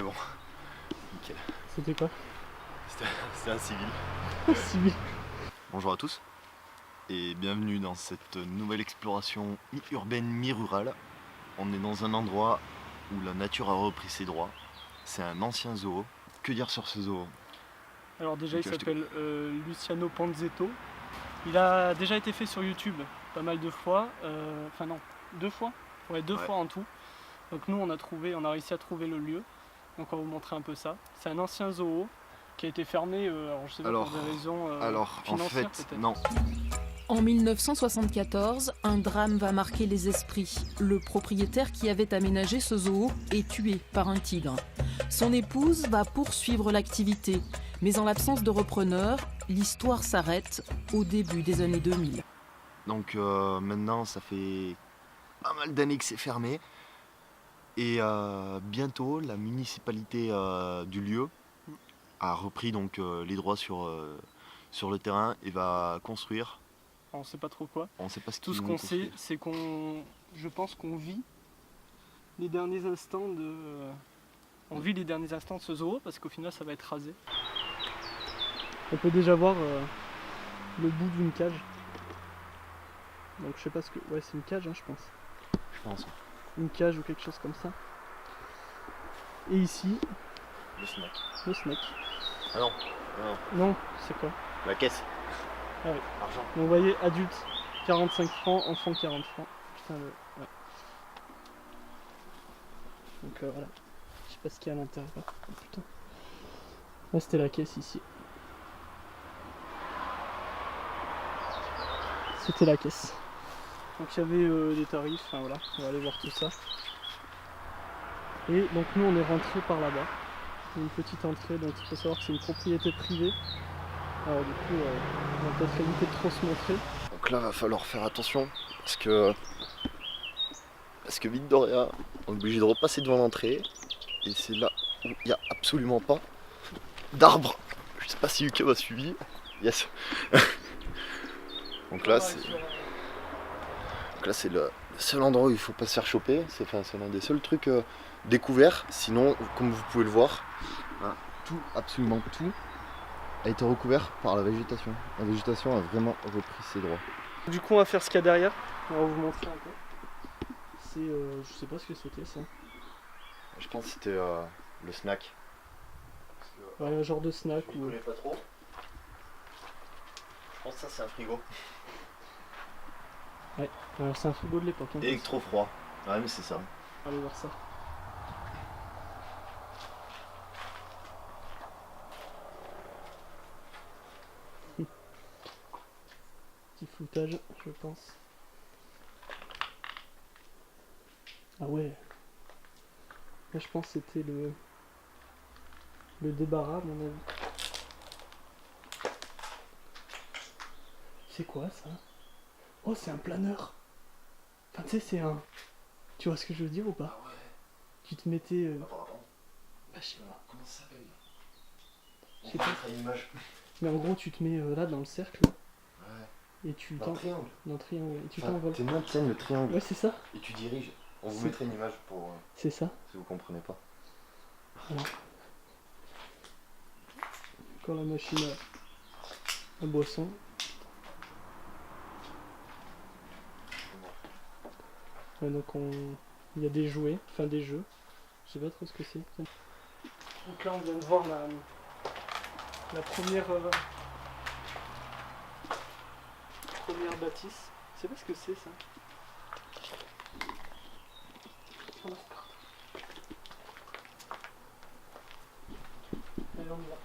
bon. Nickel. C'était quoi? C'était un civil. Civil. Bonjour à tous et bienvenue dans cette nouvelle exploration mi-urbaine, mi-rurale. On est dans un endroit où la nature a repris ses droits. C'est un ancien zoo. Que dire sur ce zoo? Alors déjà il Ok, s'appelle Luciano Panzetto. Il a déjà été fait sur YouTube pas mal de fois. Enfin non, 2 fois. Ouais, deux fois en tout. Donc nous on a réussi à trouver le lieu. Donc on va vous montrer un peu ça. C'est un ancien zoo qui a été fermé, alors je sais pas pour des raisons financières en fait, peut-être. non. En 1974, un drame va marquer les esprits. Le propriétaire qui avait aménagé ce zoo est tué par un tigre. Son épouse va poursuivre l'activité, mais en l'absence de repreneur, l'histoire s'arrête au début des années 2000. Donc maintenant ça fait pas mal d'années que c'est fermé. Et bientôt la municipalité du lieu a repris donc les droits sur le terrain et va construire. On sait pas trop quoi. On sait pas ce Tout qu'ils ce vont qu'on sait, construire. c'est je pense qu'on vit les derniers instants de ce zoo parce qu'au final ça va être rasé. On peut déjà voir le bout d'une cage. Donc je sais pas ce que... Ouais, c'est une cage je pense. Je pense. Une cage ou quelque chose comme ça. Et ici, Le snack. le snack. Ah non, Non, c'est quoi? la caisse. Ah oui. Argent. Donc vous voyez, adulte 45 francs, enfant 40 francs. Putain, ouais. Donc voilà. Je sais pas ce qu'il y a à l'intérieur. Oh, putain. Là c'était la caisse ici. C'était la caisse. Donc il y avait des tarifs, enfin voilà, on va aller voir tout ça. Et donc nous on est rentré par là-bas. Une petite entrée, donc il faut savoir que c'est une propriété privée. Alors du coup, on va peut-être éviter de trop se montrer. Donc là va falloir faire attention parce que vite de rien, on est obligé de repasser devant l'entrée. Et c'est là où il n'y a absolument pas d'arbre. Je sais pas si UK m'a suivi. Yes. Donc là c'est le seul endroit où il faut pas se faire choper. C'est l'un des seuls trucs découverts. Sinon, comme vous pouvez le voir, tout, absolument tout, a été recouvert par la végétation. La végétation a vraiment repris ses droits. Du coup on va faire ce qu'il y a derrière. On va vous montrer un peu. C'est, je sais pas ce que c'était ça. Je pense que c'était le snack. Ouais, un genre de snack Je ou... connais pas trop. Je pense que ça c'est un frigo. Ouais, c'est un frigo de l'époque. Hein, Électro-froid. Ouais mais c'est ça. on va aller voir ça. Petit floutage, je pense. Ah ouais. Là je pense que c'était le débarras à mon avis. C'est quoi ça? Oh, c'est un planeur. Enfin tu sais, c'est un... Tu vois ce que je veux dire ou pas? Ah ouais. Tu te mettais... Attends. Bah, je sais pas. Comment ça s'appelle? Je sais pas. une image. Mais en gros tu te mets là dans le cercle Ouais. et tu Dans le triangle. dans le triangle et tu Enfin, t'envoles. tes mains tiennent le triangle. Ouais, c'est ça. Et tu diriges. On vous C'est- mettrait une image pour C'est ça. si vous comprenez pas. Voilà. Encore la machine à boisson. Ouais, donc il y a des jouets, enfin des jeux. Je sais pas trop ce que c'est. Donc là on vient de voir la première bâtisse. Je sais pas ce que c'est ça. Allez, on y va.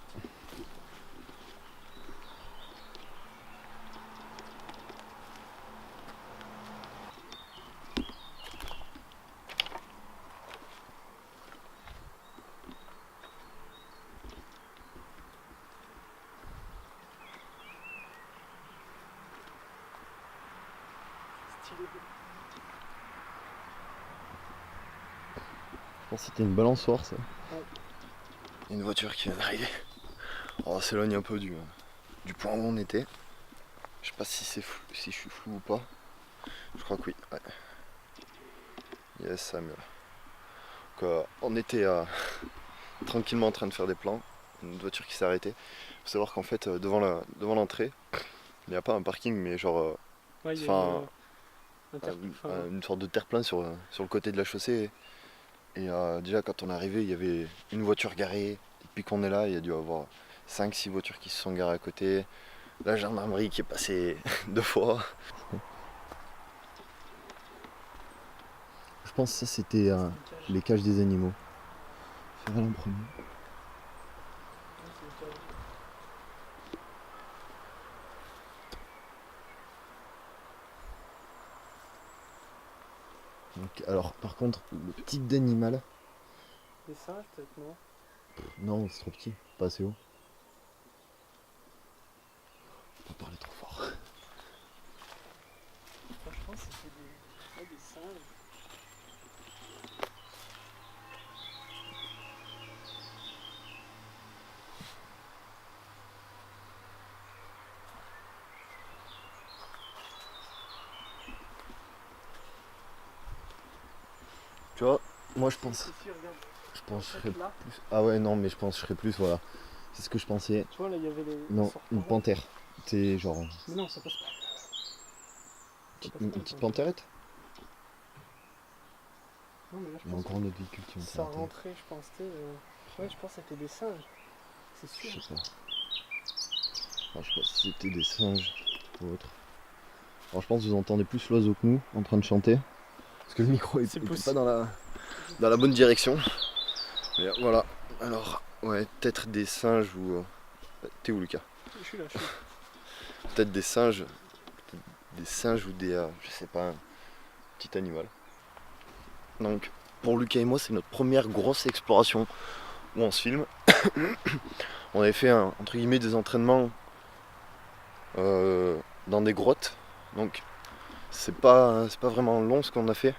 Stylé. Je pense que c'était une balançoire ça. Ouais. Il y a une voiture qui vient d'arriver. On s'éloigne un peu du point où on était. Je sais pas si si je suis flou ou pas. Je crois que oui. Ouais. Yes, Samuel. Donc, on était tranquillement en train de faire des plans. Une voiture qui s'est arrêtée. Il faut savoir qu'en fait, devant l'entrée, il n'y a pas un parking, mais genre Ouais, il y a enfin, une une sorte de terre-plein sur le côté de la chaussée. Et déjà, quand on est arrivé, il y avait une voiture garée. Depuis qu'on est là, il y a dû y avoir 5-6 voitures qui se sont garées à côté. La gendarmerie qui est passée 2 fois. Je pense que ça, c'était les cages des animaux. Faire en premier. Donc, alors, par contre, le type d'animal, Des singes peut-être, non? non, c'est trop petit, pas assez haut. Faut pas parler trop fort. Enfin, je pense que c'était des singes. Tu vois, moi je pense. Ici, regarde. Je pense que je serais Peut-être là. plus. Ah ouais, non, mais je pense que je serais plus, voilà. C'est ce que je pensais. Tu vois, là, il y avait les Non, sortants. une panthère. C'est genre. Mais non, ça passe pas. Une petite pantherette. Non, mais là, je Il y a pense encore un autre véhicule qui que vont ça s'arrêter. rentrait, je pense. Ouais, je pense que c'était des singes. C'est Je sûr. sais pas. Enfin, je sais pas si c'était des singes ou autre. Alors je pense que vous entendez plus l'oiseau que nous en train de chanter. Parce que le micro C'est était possible. pas dans la bonne direction. Mais voilà. Alors, ouais, peut-être des singes ou. T'es où, Lucas? Je suis là, je suis là. Peut-être des singes. Des singes ou des. Je sais pas, un petit animal. Donc, pour Lucas et moi, c'est notre première grosse exploration où on se filme. On avait fait, entre guillemets, des entraînements dans des grottes. Donc, c'est pas vraiment long ce qu'on a fait.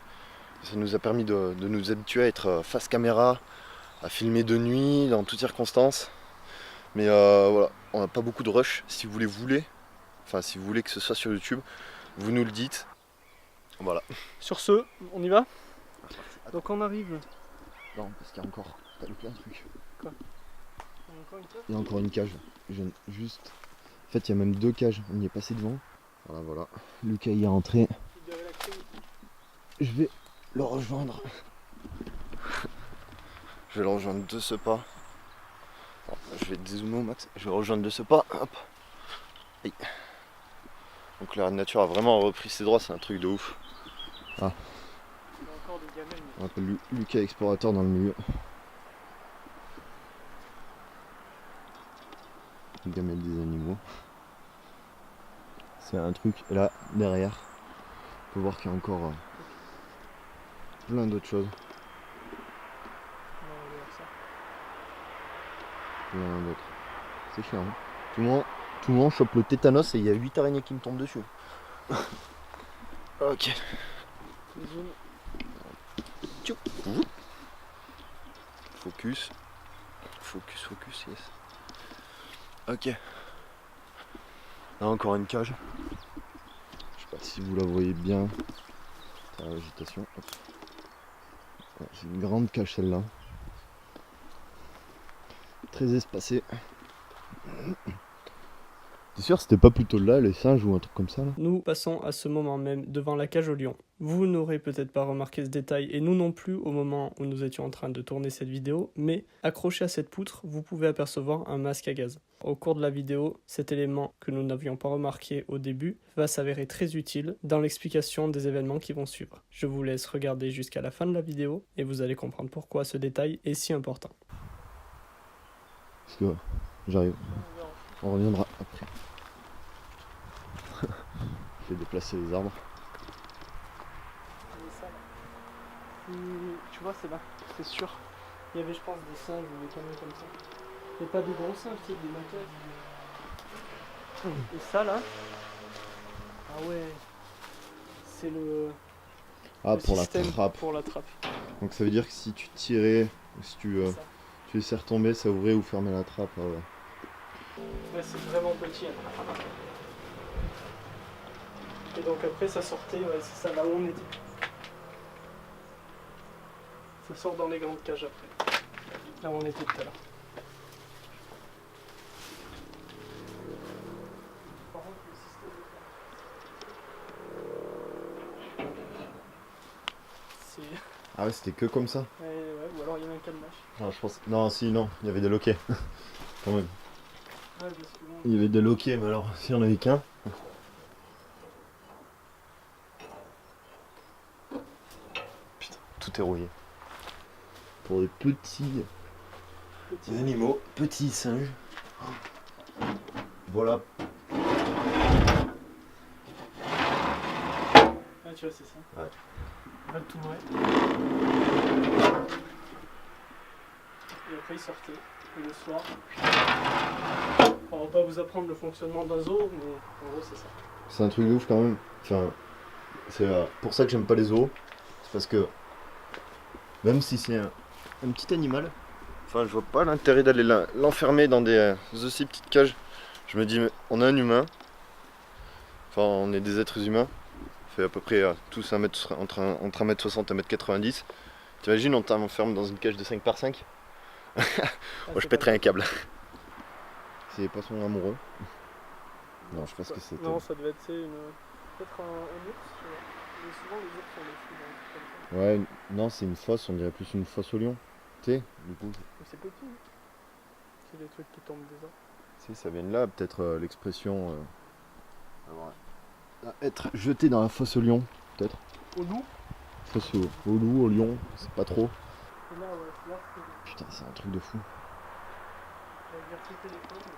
Ça nous a permis de nous habituer à être face caméra, à filmer de nuit, dans toutes circonstances. Mais voilà, on n'a pas beaucoup de rush. Si vous voulez que ce soit sur YouTube, vous nous le dites. Voilà. Sur ce, on y va? Donc on arrive. Non, parce qu'il y a encore. T'as loupé un truc. Quoi? Il y a encore une cage? Il y a encore une cage. Juste. En fait, il y a même 2 cages. On y est passé devant. Voilà. Lucas y est rentré. Je vais le rejoindre. Je vais le rejoindre de ce pas. Bon, je vais dézoomer au max. Je vais le rejoindre de ce pas. Hop. Aïe. Donc la nature a vraiment repris ses droits. C'est un truc de ouf. Il y a encore des gamelles. On appelle Lucas explorateur dans le milieu. Une gamelle des animaux. C'est un truc. Et là, derrière, on peut voir qu'il y a encore plein d'autres choses. On va voir ça. Plein d'autres. C'est chiant. Hein. Tout le monde chope le tétanos et il y a 8 araignées qui me tombent dessus. Ok. Zoom. Tchou. Focus. Focus, yes. Ok. Là encore une cage. Je sais pas si vous la voyez bien. C'est la végétation. Hop. Ouais, c'est une grande cage celle-là. Très espacée. T'es sûr c'était pas plutôt là les singes ou un truc comme ça là? Nous passons à ce moment même devant la cage au lion. Vous n'aurez peut-être pas remarqué ce détail et nous non plus au moment où nous étions en train de tourner cette vidéo, mais accroché à cette poutre, vous pouvez apercevoir un masque à gaz. Au cours de la vidéo, cet élément que nous n'avions pas remarqué au début va s'avérer très utile dans l'explication des événements qui vont suivre. Je vous laisse regarder jusqu'à la fin de la vidéo et vous allez comprendre pourquoi ce détail est si important. Parce que j'arrive. On reviendra après. Je vais déplacer les arbres. Tu vois, c'est là, c'est sûr. Il y avait, je pense, des singes ou des conneries comme ça. Mais pas des gros singes, c'est des macaques. Et ça là, ah ouais, c'est le Pour la système trappe. pour la trappe. Donc ça veut dire que si tu tirais, ou si tu Ça. laissais retomber, ça ouvrait ou fermait la trappe. Ah ouais. Ouais, c'est vraiment petit. Hein. Et donc après ça sortait, ouais, c'est ça là où on était. Ça sort dans les grandes cages après. Là où on était tout à l'heure. Par contre, le système de c'est... Ah ouais, c'était que comme ça. Ouais, ou alors il y avait un cadenas. Ah, je pense. Non, si, non, il y avait des loquets. Quand même. Ouais, parce que bon... Il y avait des loquets, mais alors, s'il n'y en avait qu'un. Putain, tout est rouillé. Pour des petits animaux, petits singes. Voilà. Ah, tu vois, c'est ça. Ouais. On va le tourner. Et après, il sortait. Et le soir. On va pas vous apprendre le fonctionnement d'un zoo, mais en gros, c'est ça. C'est un truc de ouf quand même. Enfin, c'est pour ça que j'aime pas les zoos. C'est parce que même si c'est un petit animal, enfin, je vois pas l'intérêt d'aller l'enfermer dans des aussi petites cages. Je me dis, mais on est un humain. Enfin, on est des êtres humains. On fait à peu près tous entre 1m60 et 1m90. T'imagines, on t'enferme dans une cage de 5 par 5. Moi, je pèterais un câble. C'est pas son amoureux. Non, je pense que c'était. Non, ça devait être peut-être un ours, tu vois. Mais souvent, les ours sont des fous dans un truc comme ça. Ouais, non, c'est une fosse, on dirait plus une fosse au lion. Tu sais, du coup. Mais c'est petit, hein. C'est des trucs qui tombent des arbres. Tu sais, ça vient de là, peut-être l'expression. Être jeté dans la fosse au lion, peut-être. Au loup. Fosse au loup, au lion, c'est pas trop. Et là, ouais, là, c'est Putain, c'est un truc de fou. la diversité des choses, mais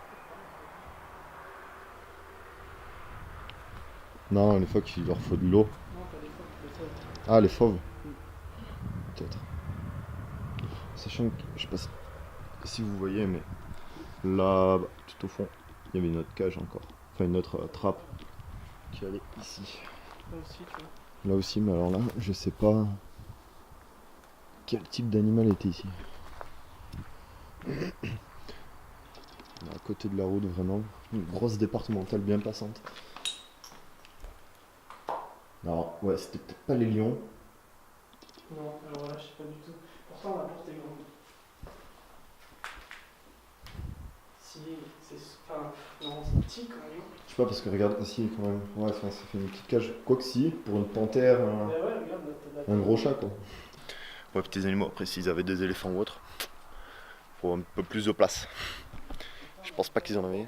Non, les phoques, il leur faut de l'eau. non, t'as des fois qui font ça. Ah, les fauves. Peut-être. Sachant que, je sais pas si vous voyez, mais là, tout au fond, il y avait une autre cage encore. Enfin, une autre trappe qui allait ici. Là aussi, tu vois. Là aussi, mais alors là, je sais pas quel type d'animal était ici. À côté de la route, vraiment, une grosse départementale bien passante. Alors, ouais, c'était peut-être pas les lions. Non, alors là, je sais pas du tout. Pourtant, la porte est grande. Si, c'est. Enfin, non, c'est petit quand même. Je sais pas, parce que regarde, ici quand même, ouais, enfin, ça fait une petite cage. Quoi que si, pour une panthère, Mais ouais, regarde, là, t'as un gros chat quoi. Ouais, petits animaux. Après, s'ils avaient des éléphants ou autre, faut un peu plus de place. Je pense pas qu'ils en avaient.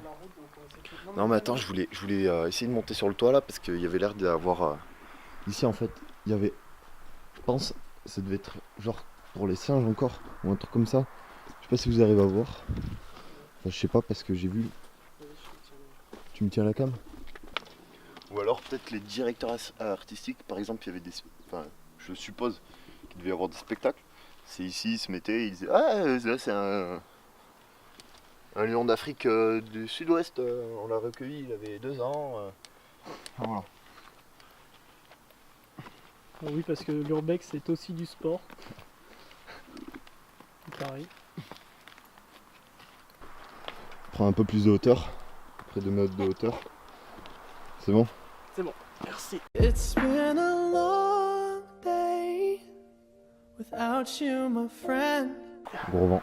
Non, mais attends, je voulais essayer de monter sur le toit là parce qu'il y avait l'air d'avoir. Ici en fait, il y avait, je pense, ça devait être genre pour les singes encore, ou un truc comme ça. Je sais pas si vous arrivez à voir. Enfin, je sais pas parce que j'ai vu. Tu me tiens la cam? Ou alors peut-être les directeurs artistiques, par exemple, il y avait des. Enfin, je suppose qu'il devait y avoir des spectacles. C'est ici, ils se mettaient, ils disaient ah, là c'est un lion d'Afrique du Sud-Ouest, on l'a recueilli, il avait 2 ans. Voilà. Ah oui, parce que l'urbex c'est aussi du sport. Pareil. Prends un peu plus de hauteur, près de mètres de hauteur. C'est bon? C'est bon, merci. It's been a long day without you, my friend. Gros vent.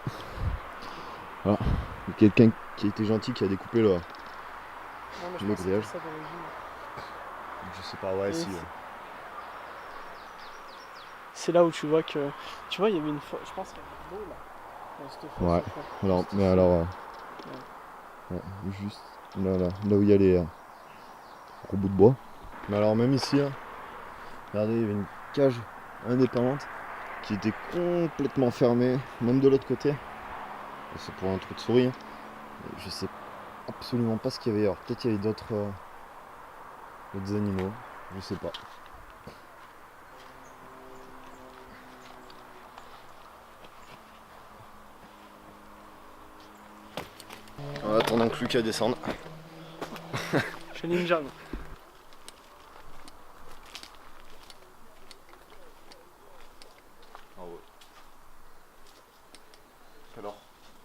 Voilà. Il y a quelqu'un qui a été gentil qui a découpé le. Non, mais je Le pense que grillage. c'est ça d'origine. Je sais pas, ouais, Et si. C'est là où tu vois que. Tu vois, il y avait une fois. Je pense qu'il y avait de l'eau là. Dans cette fosse, Ouais. au fond. Alors, Juste mais ici. alors. Ouais, juste là où il y a les gros bouts de bois. Mais alors, même ici, là, regardez, il y avait une cage indépendante qui était complètement fermée, même de l'autre côté. C'est pour un trou de souris. Hein. Je sais absolument pas ce qu'il y avait. Alors, peut-être qu'il y avait d'autres animaux, je sais pas. En attendant que Lucas descende. Je suis ninja. moi. Ah ouais. Alors,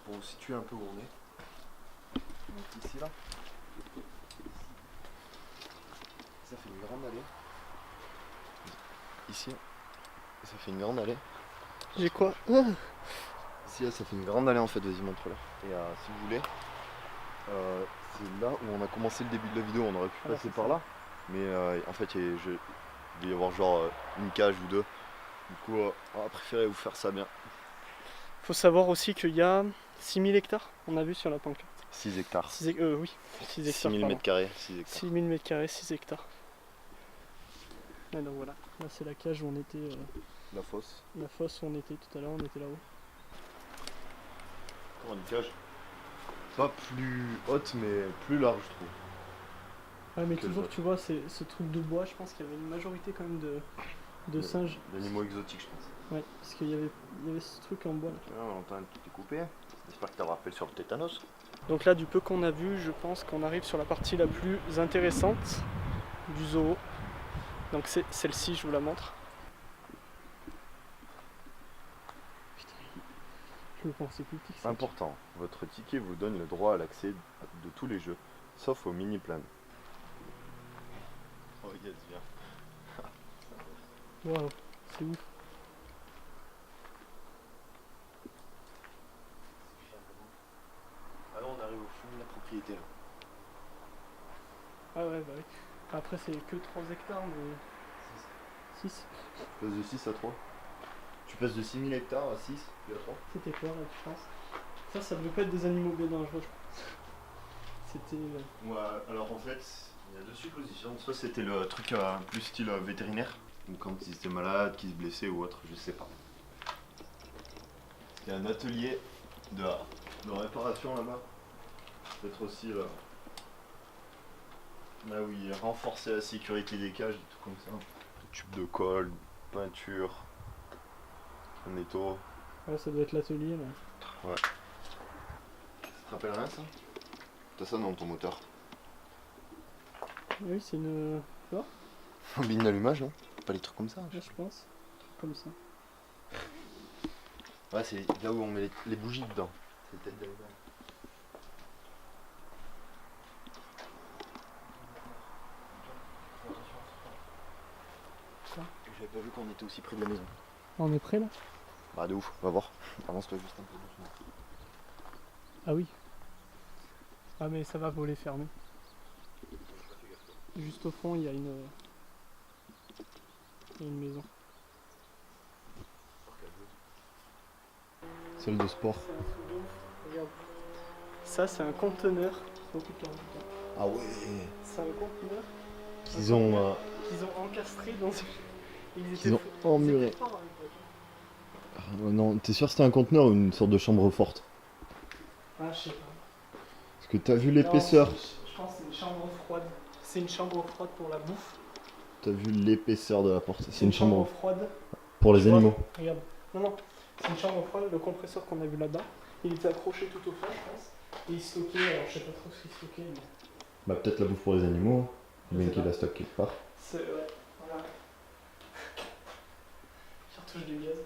pour vous situer un peu où on est, ici là, ça fait une grande allée. Ici, ça fait une grande allée. J'ai quoi? C'est ici, ça fait une grande allée en fait, vas-y montre-leur. Et si vous voulez, c'est là où on a commencé le début de la vidéo, on aurait pu Voilà, passer c'est par ça. là. Mais en fait, il devait y avoir genre une cage ou deux. Du coup, on a préféré vous faire ça bien. Faut savoir aussi qu'il y a 6000 hectares, on a vu sur la pancarte. 6 hectares. Oui, 6 hectares. 6000 pardon. mètres carrés, 6 hectares. 6000 mètres carrés, 6 hectares. Et donc voilà, là c'est la cage où on était, La fosse. la fosse où on était tout à l'heure, on était là-haut. Encore une cage. Pas plus haute, mais plus large, je trouve. Ouais, mais Quel toujours, vote. tu vois, ce truc de bois, je pense qu'il y avait une majorité quand même de singes. D'animaux exotiques, je pense. Ouais, parce qu'il y avait ce truc en bois là. Ah, on entend tout est coupé. J'espère que tu as rappelé sur le tétanos. Donc là, du peu qu'on a vu, je pense qu'on arrive sur la partie la plus intéressante du zoo. Donc c'est celle-ci, je vous la montre. Putain, je me pensais plus petit que ça. Important, votre ticket vous donne le droit à l'accès de tous les jeux, sauf au mini-plan. Oh yes, viens. Waouh, c'est ouf. Ah non, on arrive au fond de la propriété là. Ah ouais, bah oui. Après, c'est que 3 hectares, mais 6. Tu passes de 6 à 3. Tu passes de 6000 hectares à 6, puis à 3. C'était quoi là, tu penses? Ça devait pas être des animaux bien dangereux, je pense. C'était. Ouais, alors en fait, il y a deux suppositions. Soit c'était le truc plus style vétérinaire, ou quand ils étaient malades, qu'ils se blessaient ou autre, je sais pas. Il y a un atelier de réparation là-bas. Peut-être aussi là où il renforçait la sécurité des cages, des trucs comme ça. Des tubes de colle, peinture, un étau. Ouais, ça doit être l'atelier là. Ça te rappelle rien ça? T'as ça dans ton moteur? Oui, c'est une. Un bin d'allumage, non? Pas les trucs comme ça. Ouais, je pense. Comme ça. Ouais, c'est là où on met les bougies dedans. C'est tête d'allumage. J'avais pas vu qu'on était aussi près de la maison. On est prêt là? Bah de ouf, va voir. Avance-toi juste un peu doucement. Ah oui. Ah mais ça va voler fermé. Juste au fond, il y a une maison. Salle de sport. Regarde. Ça, c'est un conteneur. Ah ouais. C'est un conteneur Qu'ils ont qu'ils ont encastré dans. qu'ils ont emmuré. Non, t'es sûr que c'était un conteneur ou une sorte de chambre forte? Ah, je sais pas. Parce que t'as vu l'épaisseur. Non, je pense que c'est une chambre froide. C'est une chambre froide pour la bouffe. T'as vu l'épaisseur de la porte. C'est une chambre froide. pour les Tu vois, animaux. Regarde. Non, c'est une chambre froide. Le compresseur qu'on a vu là-bas, il était accroché tout au fond, je pense. Et il stockait, alors je sais pas trop ce qu'il stockait, mais. Bah peut-être la bouffe pour les animaux. Je Bien sais qu'il pas. la stocke quelque part. C'est. Ouais, voilà. Je retouche du gaz.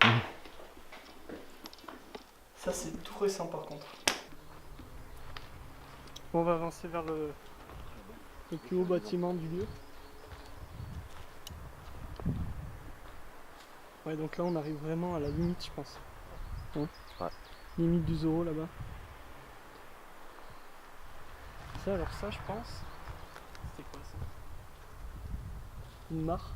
Ça, c'est tout récent par contre. Bon, on va avancer vers le plus haut bâtiment du lieu. Ouais, donc là, on arrive vraiment à la limite, je pense. Hein? Ouais. Limite du zoo là-bas. Ça, alors ça, je pense. C'était quoi ça? Une mare.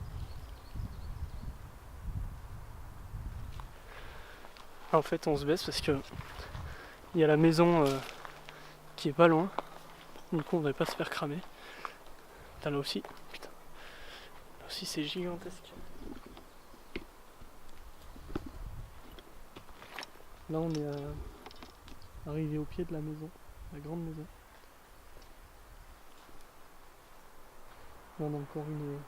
En fait, on se baisse parce que il y a la maison qui est pas loin. Du coup, on ne devrait pas se faire cramer. Putain, là aussi. Putain. Là aussi, c'est gigantesque. Là, on est arrivé au pied de la maison, la grande maison. Là, on a encore une.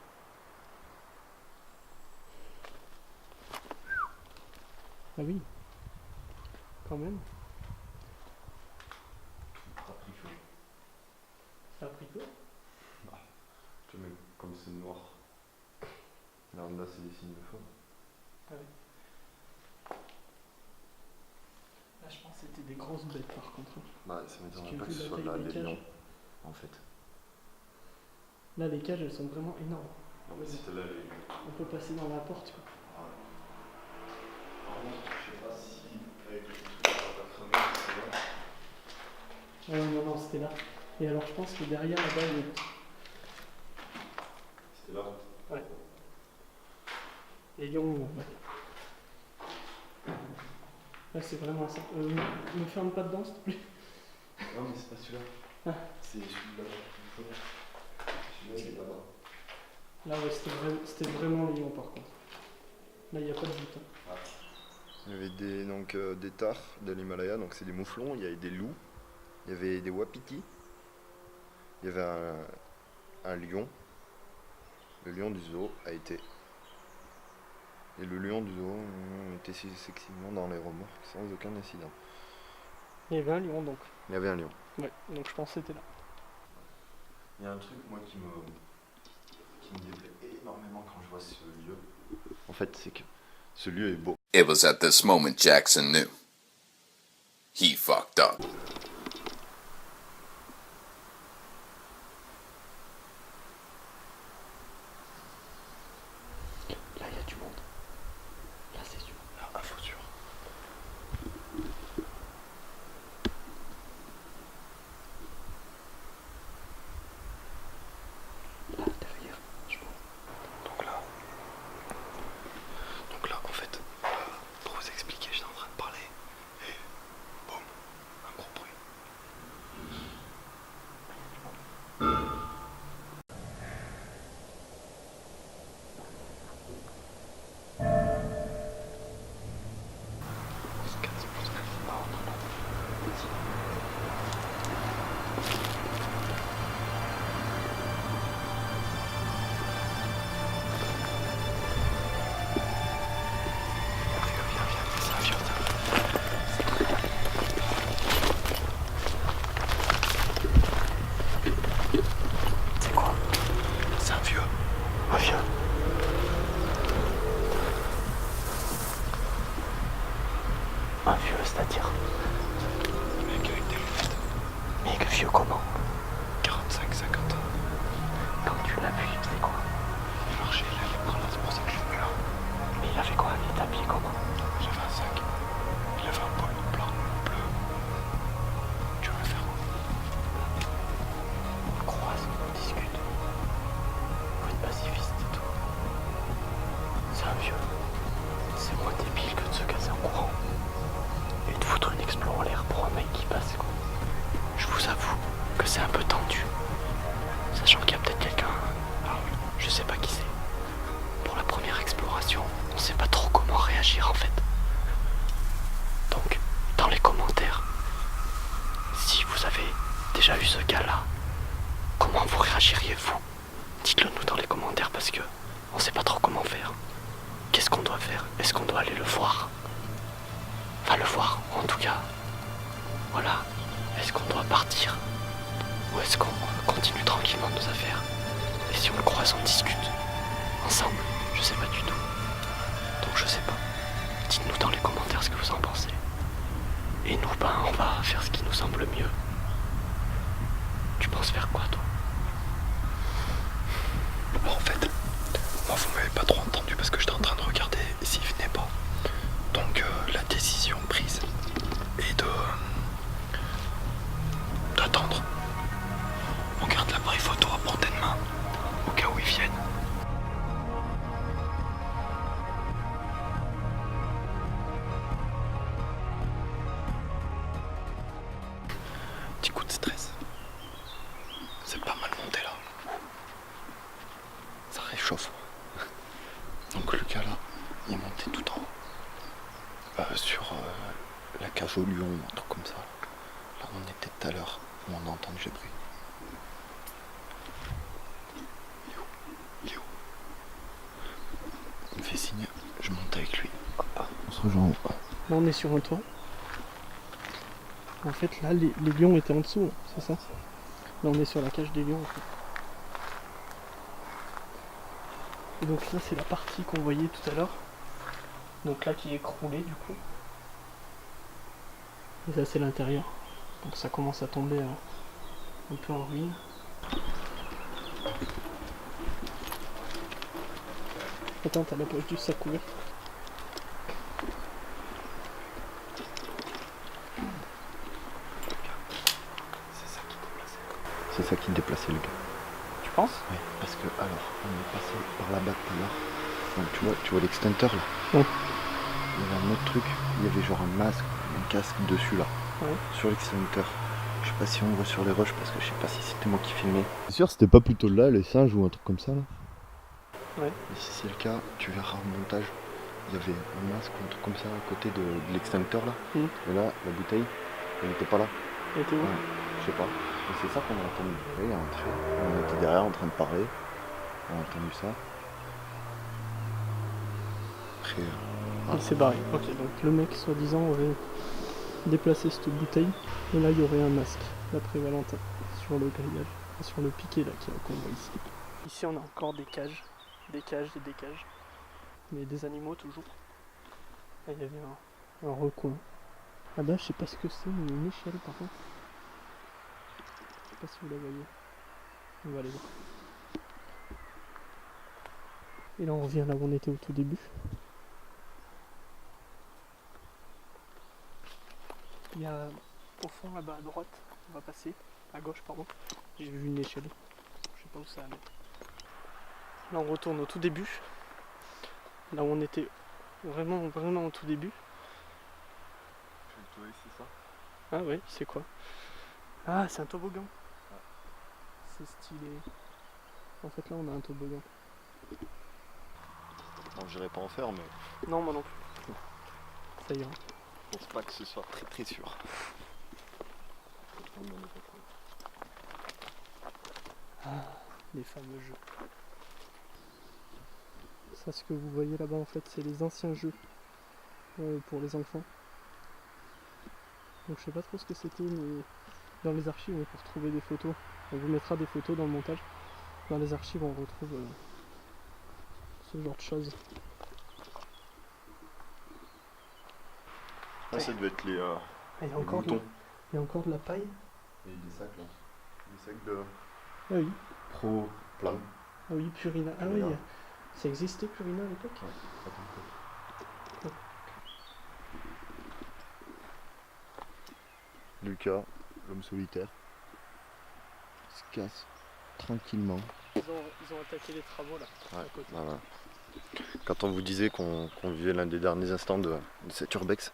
Ah oui, quand même. Ça a pris peu. Tu vois, comme c'est noir. Là, c'est des signes de feu. Ah oui. Là, je pense que c'était des grosses bêtes par contre. Bah, ça m'étonnerait Parce pas que que ce vu soit la là taille des des lions, cages. en fait. Là, les cages, elles sont vraiment énormes. Non, mais c'était là les. On peut passer dans la porte, quoi. Par contre, je sais pas si avec le truc. Non, c'était là. Et alors je pense que derrière là-bas, il y a... C'était là. Ouais. Les lions, ouais. Là c'est vraiment ça. Me ferme pas dedans s'il te plaît. Non, mais c'est pas celui-là. Ah. C'est celui-là. Celui-là, il est là-bas. Là ouais, c'était vraiment les lions par contre. Là il n'y a pas de but. Hein. Il y avait des tares de l'Himalaya, donc c'est des mouflons, il y avait des loups, il y avait des wapitis, il y avait un lion. Le lion du zoo a été. Et le lion du zoo était successivement dans les remorques sans aucun incident. Il y avait un lion donc. Il y avait un lion. Ouais, donc je pense que c'était là. Il y a un truc, moi, qui me déplaît énormément quand je vois ce lieu. En fait, c'est que ce lieu est beau. It was at this moment Jackson knew. He fucked up. Là il y a du monde. Là c'est sûr. Là, info sûr. Là derrière, je pense. Donc là, en fait, pour vous expliquer, j'étais en train de parler et boum, un gros bruit. C'est quoi? C'est un vieux. Un vieux. Un vieux, c'est-à-dire? Un mec avec des lunettes. Mais vieux comment? 45-50 ans. Quand tu l'as vu, il faisait quoi? Il marchait, il allait par là, c'est pour ça que je suis venu là. Mais il avait quoi? Il était habillé comment? Il avait un sac. Il avait un polo blanc, bleu. Tu veux faire quoi? On le croise, on discute. Vous êtes pacifiste et tout. C'est un vieux. C'est moins débile que de se casser en courant. Et de foutre une explo en l'air pour un mec qui passe quoi. Je vous avoue que c'est un peu tendu. Sachant qu'il y a peut-être quelqu'un, je sais pas qui c'est. Pour la première exploration, on sait pas trop comment réagir en fait. Donc, dans les commentaires, si vous avez déjà eu ce cas-là, comment vous réagiriez vous? Dites-le nous dans les commentaires parce que on sait pas trop comment faire. Qu'est-ce qu'on doit faire? Est-ce qu'on doit aller le voir? Enfin le voir, en tout cas. Voilà. Est-ce qu'on doit partir? Ou est-ce qu'on continue tranquillement nos affaires? Et si on le croise, on discute ensemble? Je sais pas du tout. Donc je sais pas. Dites-nous dans les commentaires ce que vous en pensez. Et nous, on va faire ce qui nous semble mieux. Tu penses faire quoi, toi? En fait, moi vous m'avez pas trop entendu parce que j'étais en train de regarder s'il venait pas. Donc la décision prise est d'attendre. On garde l'appareil photo à portée de main au cas où ils viennent. Petit coup de stress. C'est pas mal monté là. Ça réchauffe. Donc le gars là, il est monté tout en haut. Sur la cage au lion, un truc comme ça. Là on était tout à l'heure où on a entendu le bruit. Il est où? Il me fait signe, je monte avec lui. On se rejoint en haut. Là on est sur un toit. En fait là les lions étaient en dessous, c'est ça? Là on est sur la cage des lions en fait. Et donc là c'est la partie qu'on voyait tout à l'heure. Donc là qui est écroulée du coup. Et ça c'est l'intérieur. Donc ça commence à tomber un peu en ruine. Attends, t'as la poche du sac ouverte. ça qui déplaçait le gars. Tu penses? Oui, parce que alors, on est passé par là-bas tout à l'heure. Donc, tu vois l'extincteur là. Ouais. Il y avait un autre truc, il y avait genre un masque, un casque dessus là, Ouais. sur l'extincteur. Je sais pas si on voit sur les roches parce que je sais pas si c'était moi qui filmais. C'est sûr c'était pas plutôt là les singes ou un truc comme ça là? Ouais. Et si c'est le cas, tu verras au montage, il y avait un masque ou un truc comme ça à côté de l'extincteur là. Et là, la bouteille, elle n'était pas là. Elle était où? Ouais, je sais pas. Et c'est ça qu'on a entendu. Oui, il y a un trait. On était derrière en train de parler. On a entendu ça. Après, Il s'est barré. Ok, donc le mec, soi-disant, aurait déplacé cette bouteille. Et là, il y aurait un masque, d'après Valentin, sur le grillage, sur le piquet là qui encombre ici. Ici, on a encore des cages et des cages. Mais des animaux toujours. Là, il y avait un recoin. Ah bah, je sais pas ce que c'est, mais une échelle par contre. Je sais pas si vous la voyez. On va aller voir. Et là, on revient là où on était au tout début. Il y a au fond là-bas à droite, on va passer, à gauche pardon, j'ai vu une échelle, je sais pas où ça va mettre. Là on retourne au tout début, là où on était vraiment au tout début. je vais ici ça. Ah oui, c'est quoi? Ah c'est un toboggan. C'est stylé. En fait là on a un toboggan. Bon, j'irai pas en faire, mais Non moi non plus. Ça ira. je pense pas que ce soit très très sûr. Les fameux jeux. Ça, ce que vous voyez là-bas, en fait, c'est les anciens jeux pour les enfants. Donc je sais pas trop ce que c'était, mais dans les archives, on peut retrouver des photos. On vous mettra des photos dans le montage. Dans les archives, on retrouve ce genre de choses. Ah, ça devait être les Ah, il y a encore boutons. il y a encore de la paille. Et des sacs là. Des sacs de Ah oui, Pro Plan. ah oui, Purina. Ah oui, ça existait Purina à l'époque. Lucas, l'homme solitaire, se casse tranquillement. Ils ont attaqué les travaux là, Ouais, à côté. voilà. Quand on vous disait qu'on vivait l'un des derniers instants de cet urbex,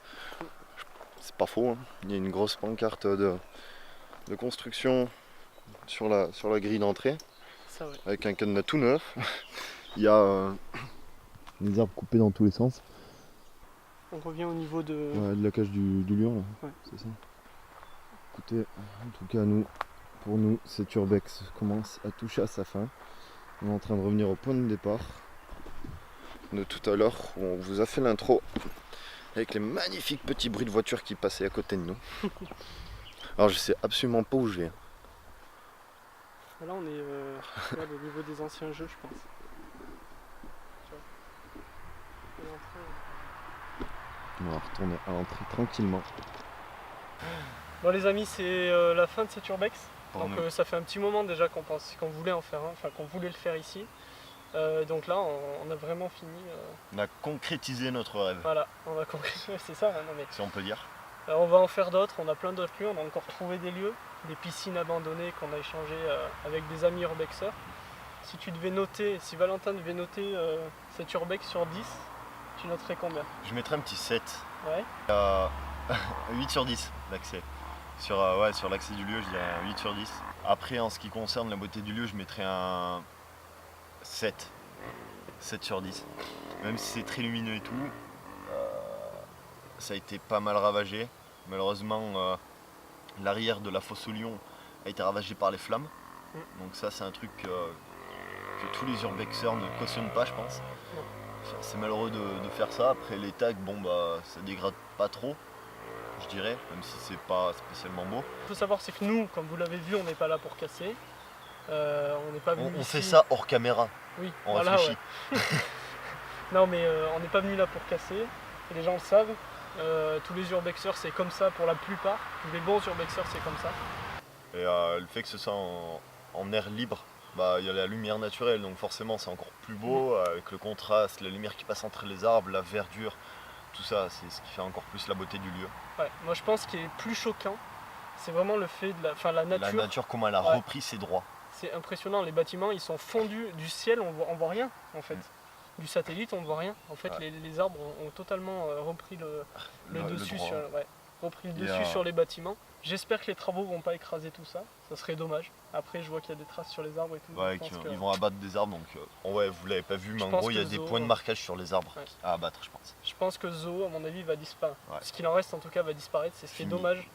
c'est pas faux, hein. Il y a une grosse pancarte de construction sur la grille d'entrée, Ça ouais. avec un cadenas tout neuf. Il y a des arbres coupés dans tous les sens. On revient au niveau de... Ouais, de la cage du lion là, Ouais. c'est ça. Écoutez, en tout cas pour nous, cet urbex commence à toucher à sa fin. On est en train de revenir au point de départ de tout à l'heure où on vous a fait l'intro avec les magnifiques petits bruits de voitures qui passaient à côté de nous. Alors je sais absolument pas où je vais. Là on est là, au niveau des anciens jeux je pense. Tu vois. Et l'entrée, On va retourner à l'entrée tranquillement. Bon les amis, c'est la fin de cet urbex. Pour Donc nous. ça fait un petit moment déjà qu'on voulait en faire un, enfin qu'on voulait le faire ici. Donc là on a vraiment fini. On a concrétisé notre rêve, Voilà, on va conclure, c'est ça, hein, non mais si on peut dire. on va en faire d'autres, on a plein d'autres lieux, on a encore trouvé des lieux, des piscines abandonnées qu'on a échangées avec des amis urbexeurs. Si tu devais noter, si Valentin devait noter cet urbex sur 10, tu noterais combien? Je mettrais un petit 7. Ouais. 8 sur 10 l'accès. Sur l'accès du lieu, je dirais un 8 sur 10. Après, en ce qui concerne la beauté du lieu, je mettrais un 7. 7 sur 10. Même si c'est très lumineux et tout, ça a été pas mal ravagé. Malheureusement, l'arrière de la fosse au lion a été ravagé par les flammes. Donc ça, c'est un truc que tous les urbexeurs ne cautionnent pas, je pense. C'est malheureux de faire ça. Après, les tags, bon bah, ça dégrade pas trop, je dirais, même si c'est pas spécialement beau. Il faut savoir, c'est que nous, comme vous l'avez vu, on n'est pas là pour casser. On n'est pas venu On ici. fait ça hors caméra, Oui, on voilà, réfléchit. ouais. Non, mais on n'est pas venu là pour casser. Et les gens le savent. Tous les urbexeurs, c'est comme ça pour la plupart. Tous les bons urbexeurs, c'est comme ça. Et le fait que ce soit en air libre, bah, il y a la lumière naturelle, donc forcément c'est encore plus beau, avec le contraste, la lumière qui passe entre les arbres, la verdure, tout ça, c'est ce qui fait encore plus la beauté du lieu. Ouais, moi je pense qu'il est plus choquant C'est vraiment le fait de la La nature. nature, comment elle a Ouais. repris ses droits. C'est impressionnant, les bâtiments ils sont fondus du ciel, on voit rien en fait. Du satellite on ne voit rien. En fait Ouais. les arbres ont totalement repris le dessus, droit. repris le Et, dessus sur les bâtiments. J'espère que les travaux vont pas écraser tout ça, ça serait dommage. Après je vois qu'il y a des traces sur les arbres et tout. Ouais, je pense que- ils vont abattre des arbres, donc ouais, vous l'avez pas vu, mais Je en pense gros, il y a que des Zo, points de marquage sur les arbres ouais. à abattre, je pense. Je pense que Zo, à mon avis, va disparaître. Ouais. Ce qu'il en reste en tout cas va disparaître, c'est ce qui est Fini. dommage.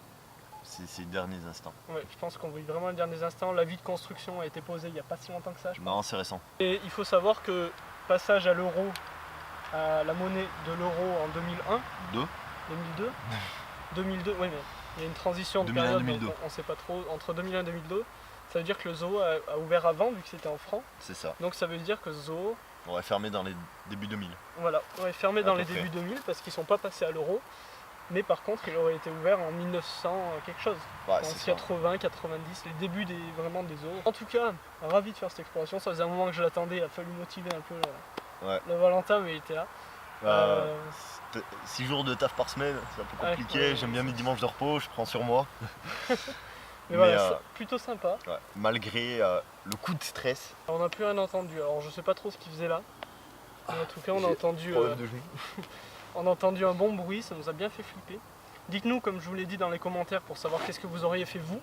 C'est les derniers instants. Ouais, je pense qu'on vit vraiment les derniers instants. La vie de construction a été posée il n'y a pas si longtemps que ça, je pense. Non, c'est récent. Et il faut savoir que passage à l'euro, à la monnaie de l'euro en 2001, 2002 2002, oui mais il y a une transition de 2001, période, 2002. donc on ne sait pas trop, entre 2001 et 2002, ça veut dire que le zoo a ouvert avant vu que c'était en francs, C'est ça. donc ça veut dire que Zoo, On va fermer dans les débuts 2000. voilà, aurait fermé À dans peu les près. débuts 2000 parce qu'ils ne sont pas passés à l'euro, mais par contre il aurait été ouvert en 1900 quelque chose, Ouais, en c'est ça. 80, 90, les débuts vraiment des zoos. En tout cas, ravi de faire cette exploration, ça faisait un moment que je l'attendais, il a fallu motiver un peu Ouais. le Valentin mais il était là. 6 jours de taf par semaine, c'est un peu Ouais, compliqué. ouais, J'aime bien mes dimanches de repos, je prends sur moi. Mais voilà, Mais, plutôt sympa. Ouais, malgré le coup de stress, On n'a plus rien entendu, alors je sais pas trop ce qu'il faisait là. Mais en tout cas, on a entendu, problème de genou. on a entendu un bon bruit, ça nous a bien fait flipper. Dites-nous, comme je vous l'ai dit dans les commentaires, pour savoir qu'est-ce que vous auriez fait vous,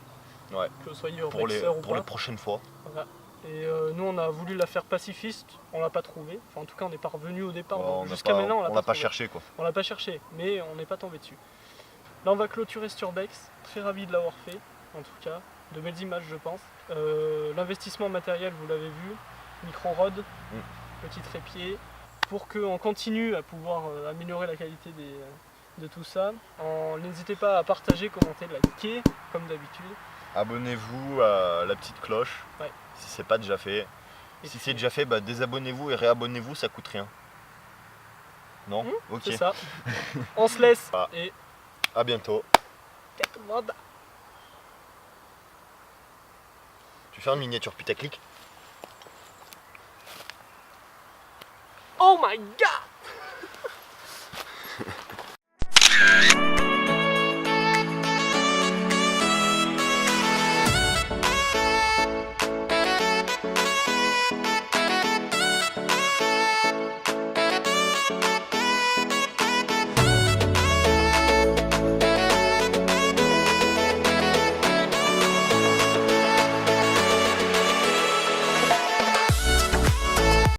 Ouais. que vous soyez Pour les urbex ou pas. prochaines fois. Voilà. Et nous, on a voulu la faire pacifiste, on l'a pas trouvé. Enfin, en tout cas, on n'est pas revenu au départ. On donc n'a jusqu'à pas- maintenant, on l'a on pas l'a pas trouvé. cherché quoi. On l'a pas cherché, mais on n'est pas tombé dessus. Là, on va clôturer cet urbex. Très ravi de l'avoir fait, en tout cas. De belles images, je pense. L'investissement matériel, vous l'avez vu. Micro-rod, petit trépied. Pour qu'on continue à pouvoir améliorer la qualité de tout ça, n'hésitez pas à partager, commenter, liker, comme d'habitude. Abonnez-vous à la petite cloche Ouais. si c'est pas déjà fait. Et Si puis- c'est déjà fait, bah, désabonnez-vous et réabonnez-vous, ça coûte rien. Non. Ok. C'est ça. On se laisse. Ah. Et À bientôt. Tu fais une miniature putaclic. oh my god!